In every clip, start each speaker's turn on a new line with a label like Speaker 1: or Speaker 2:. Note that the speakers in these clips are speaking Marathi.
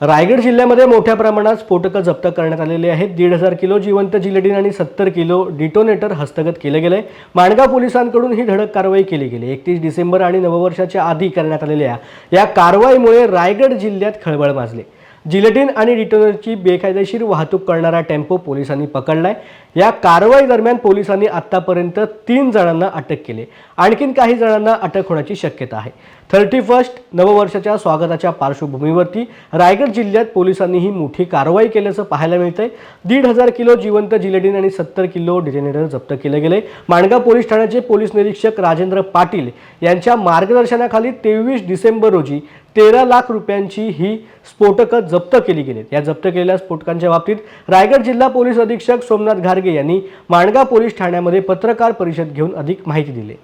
Speaker 1: रायगड जिल्ह्यामध्ये मोठ्या प्रमाणात स्फोटकं जप्त करण्यात आलेले आहेत। 1,500 किलो जिवंत जिलेटिन आणि 70 किलो डिटोनेटर हस्तगत केले गेले। माणगाव पोलिसांकडून ही धडक कारवाई केली गेली। 31 डिसेंबर आणि नववर्षाच्या आधी करण्यात आलेल्या या कारवाईमुळे रायगड जिल्ह्यात खळबळ माजली। जिलेटिन आणि डिटोनेटरची बेकायदेशीर वाहतूक करणारा टेम्पो पोलिसांनी पकडलाय। या कारवाई दरम्यान पोलिसांनी आतापर्यंत 3 जणांना अटक केली। आणखीन काही जणांना अटक होण्याची शक्यता आहे। 31 नववर्षाच्या स्वागताच्या पार्श्वभूमीवरती रायगड जिल्ह्यात पोलिसांनी ही मोठी कारवाई केल्याचं पाहायला मिळतंय। 1,500 किलो जिवंत जिलेटिन आणि 70 किलो डिटोनेटर जप्त केले गेले। माणगाव पोलीस ठाण्याचे पोलीस निरीक्षक राजेंद्र पाटील यांच्या मार्गदर्शनाखाली 23 डिसेंबर रोजी 13 लाख रुपयांची ही स्फोटकं जप्त केली गेली। या जप्त केलेल्या स्फोटकांच्या बाबतीत रायगड जिल्हा पोलीस अधीक्षक सोमनाथ घारगे यांनी माणगाव पोलीस ठाण्यामध्ये पत्रकार परिषद घेऊन अधिक माहिती दिली।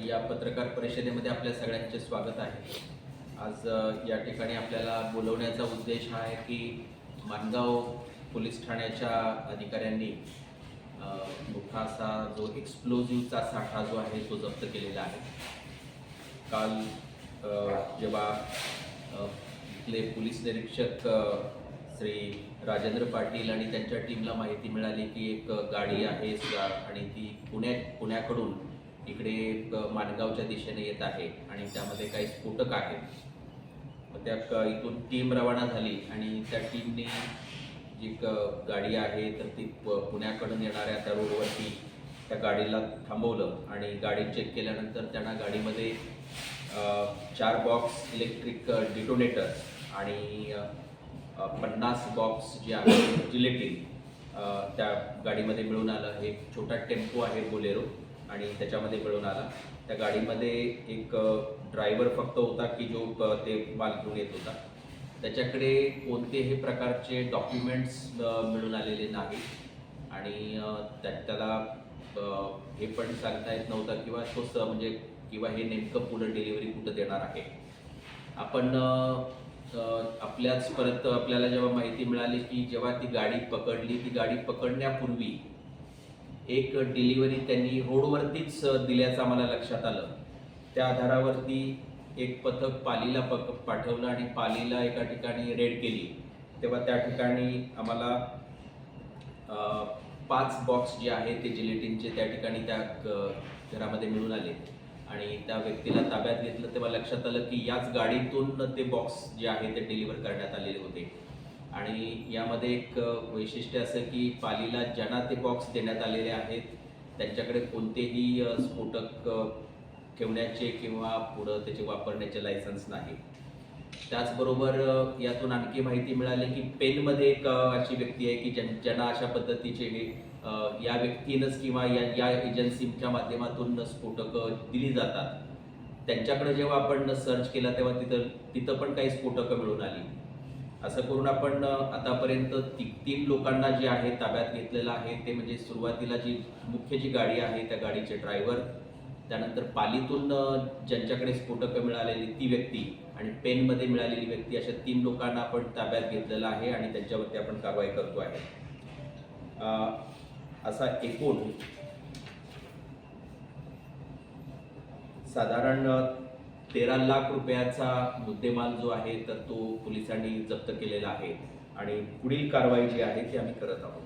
Speaker 2: या पत्रकार परिषदेमध्ये आपल्या सगळ्यांचे स्वागत आहे। आज या ठिकाणी आपल्याला बोलवण्याचा उद्देश हा आहे की माणगाव पोलीस ठाण्याच्या अधिकाऱ्यांनी मोठा असा जो एक्सप्लोजिव्हचा साठा जो आहे तो जप्त केलेला आहे। काल जेव्हा इथले पोलीस निरीक्षक श्री राजेंद्र पाटील आणि त्यांच्या टीमला माहिती मिळाली की एक गाडी आहे आणि ती पुण्याकडून इकडे माणगावच्या दिशेने येत आहे आणि त्यामध्ये काही स्फोटक आहेत। त्या इथून टीम रवाना झाली आणि त्या टीमने जी गाडी आहे तर ती पुण्याकडून येणाऱ्या त्या रोडवरती त्या गाडीला थांबवलं आणि गाडी चेक केल्यानंतर त्यांना गाडीमध्ये 4 बॉक्स इलेक्ट्रिक डिटोनेटर्स आणि 50 बॉक्स जे आहे जिलेटिन त्या गाडीमध्ये मिळून आलं। एक छोटा टेम्पो आहे बोलेरो आणि त्याच्यामध्ये मिळून आला। त्या गाडीमध्ये एक ड्रायव्हर फक्त होता की जो ते माल घेऊन येत होता। त्याच्याकडे कोणतेही प्रकारचे डॉक्युमेंट्स मिळून आलेले नाही आणि त्याला हे पण सांगता येत नव्हतं किंवा हे नेमकं पुढे डिलिव्हरी कुठं देणार आहे। आपण आपल्याला जेव्हा माहिती मिळाली की जेव्हा ती गाडी पकडली, ती गाडी पकडण्यापूर्वी एक डिलिव्हरी त्यांनी रोडवरतीच दिल्याचं आम्हाला लक्षात आलं। त्या आधारावरती एक पथक पालीला पाठवलं आणि पालीला एका ठिकाणी रेड केली। तेव्हा त्या ठिकाणी आम्हाला 5 बॉक्स जे आहे ते जिलेटिनचे त्या ठिकाणी त्या घरामध्ये मिळून आले आणि त्या व्यक्तीला ताब्यात घेतलं। तेव्हा लक्षात आलं की याच गाडीतून ते बॉक्स जे आहे ते डिलिव्हर करण्यात आलेले होते आणि यामध्ये एक वैशिष्ट्य असं की पालीला ज्यांना ते बॉक्स देण्यात आलेले आहेत त्यांच्याकडे कोणतेही स्फोटक ठेवण्याचे किंवा पुढं त्याचे वापरण्याचे लायसन्स नाही। त्याचबरोबर यातून आणखी माहिती मिळाली की पेनमध्ये एक अशी व्यक्ती आहे की ज्यांना अशा पद्धतीचे या व्यक्तीनंच किंवा या एजन्सीच्या माध्यमातून स्फोटकं दिली जातात। त्यांच्याकडे जेव्हा आपण सर्च केला तेव्हा तिथं पण काही स्फोटकं मिळून आली। असं करून आपण आतापर्यंत 3 लोकांना जे आहे ताब्यात घेतलेलं आहे। ते म्हणजे सुरुवातीला मुख्य जी गाडी आहे त्या गाडीचे ड्रायव्हर, त्यानंतर पालीतून ज्यांच्याकडे स्फोटकं मिळालेली ती व्यक्ती आणि पेनमध्ये मिळालेली व्यक्ती, अशा 3 लोकांना आपण ताब्यात घेतलेलं आहे आणि त्यांच्यावरती आपण कारवाई करतो आहे। असा एकूण साधारण 13 लाख रुपयाचा मुद्देमाल जो आहे तर तो पोलिसांनी जप्त केलेला आहे आणि पुढील कारवाई जी आहे ती आम्ही करत आहोत।